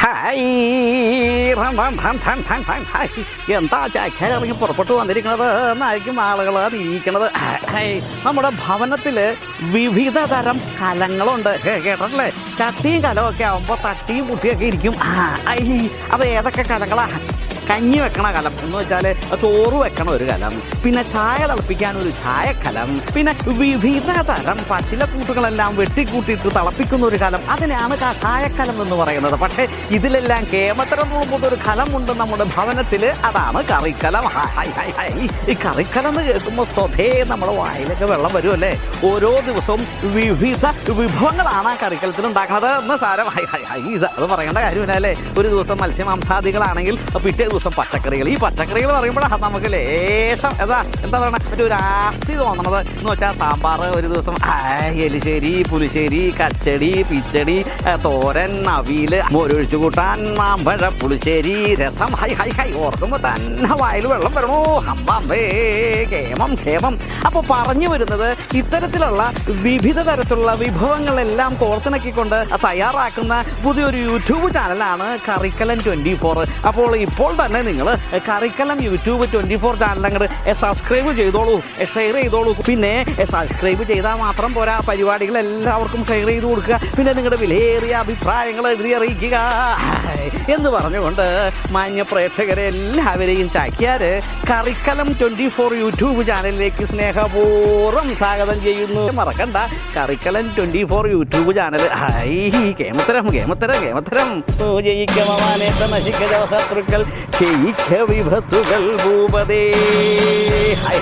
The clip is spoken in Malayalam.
ഹായ് എന്താ ചാക്കിറങ്ങി പുറപ്പെട്ടു വന്നിരിക്കുന്നത് എന്നായിരിക്കും ആളുകൾ അറിയിക്കണത്. നമ്മുടെ ഭവനത്തില് വിവിധ തരം കലങ്ങളുണ്ട് കേട്ടല്ലേ. ചട്ടിയും കലമൊക്കെ ആവുമ്പോ തട്ടിയും കുട്ടിയൊക്കെ ഇരിക്കും. അത് ഏതൊക്കെ കലങ്ങളാ? കഞ്ഞി വെക്കണ കലം എന്ന് വെച്ചാൽ ചോറ് വെക്കണ ഒരു കലം, പിന്നെ ചായ തിളപ്പിക്കാൻ ഒരു ചായക്കലം, പിന്നെ വിവിധ തരം പച്ചിലക്കൂട്ടുകളെല്ലാം വെട്ടിക്കൂട്ടിയിട്ട് തിളപ്പിക്കുന്ന ഒരു കലം, അതിനാണ് ചായക്കലം എന്ന് പറയുന്നത്. പക്ഷേ ഇതിലെല്ലാം കേമത്തരം പോകുമ്പോൾ ഒരു കലമുണ്ട് നമ്മുടെ ഭവനത്തിൽ, അതാണ് കറിക്കലം. ഈ കറിക്കലം എന്ന് കേൾക്കുമ്പോൾ സ്വതേ നമ്മുടെ വായിലൊക്കെ വെള്ളം വരുമല്ലേ. ഓരോ ദിവസവും വിവിധ വിഭവങ്ങളാണ് ആ കറിക്കലത്തിൽ ഉണ്ടാക്കുന്നത് എന്ന് സാരം. അത് പറയേണ്ട കാര്യമില്ല അല്ലേ. ഒരു ദിവസം മത്സ്യമാംസാദികളാണെങ്കിൽ പിറ്റേ ദിവസം പച്ചക്കറികൾ. ഈ പച്ചക്കറികൾ പറയുമ്പോഴാണ് നമുക്ക് ലേശം എന്താ പറയണ മറ്റൊരു ആസ്തി തോന്നണത് എന്ന് വെച്ചാൽ സാമ്പാർ ഒരു ദിവസം, എലിശ്ശേരി, പുളിശ്ശേരി, കച്ചടി, പിച്ചടി, തോരൻ, അവിയൽ, മോരൊഴിച്ചു കൂട്ടാൻ, മാമ്പഴ പുളിശ്ശേരി, രസം. ഓർക്കുമ്പോൾ തന്നെ വായിൽ വെള്ളം വരണോ. ഹമ്പേ കേമം. അപ്പോൾ പറഞ്ഞു വരുന്നത് ഇത്തരത്തിലുള്ള വിവിധ തരത്തിലുള്ള വിഭവങ്ങളെല്ലാം കോർത്തിണക്കിക്കൊണ്ട് തയ്യാറാക്കുന്ന പുതിയൊരു യൂട്യൂബ് ചാനലാണ് കറിക്കലം 24. അപ്പോൾ ഇപ്പോൾ തന്നെ നിങ്ങൾ കറിക്കലം യൂട്യൂബ് 24 ചാനൽ അങ്ങോട്ട് സബ്സ്ക്രൈബ് ചെയ്തോളൂ, ഷെയർ ചെയ്തോളൂ. പിന്നെ സബ്സ്ക്രൈബ് ചെയ്താൽ മാത്രം പോരാ, പരിപാടികൾ എല്ലാവർക്കും ഷെയർ ചെയ്ത് കൊടുക്കുക. പിന്നെ നിങ്ങളുടെ വിലയേറിയ അഭിപ്രായങ്ങൾ എഴുതി അറിയിക്കുക എന്ന് പറഞ്ഞുകൊണ്ട് മാന്യ പ്രേക്ഷകരെ എല്ലാവരെയും ചാക്കിയാർ കറിക്കലം 24 യൂട്യൂബ് ചാനലിലേക്ക് സ്നേഹപൂർവ്വം സ്വാഗതം ചെയ്യുന്നു. മറക്കണ്ട, കറിക്കലം 24 യൂട്യൂബ് ചാനൽ. കേമത്തരം ജയിക്കമാനേത്ത നശിക്കത ശത്രുക്കൾ ജയിക്ക വിഭത്തുകൾ ഭൂപതേ. ഹായ്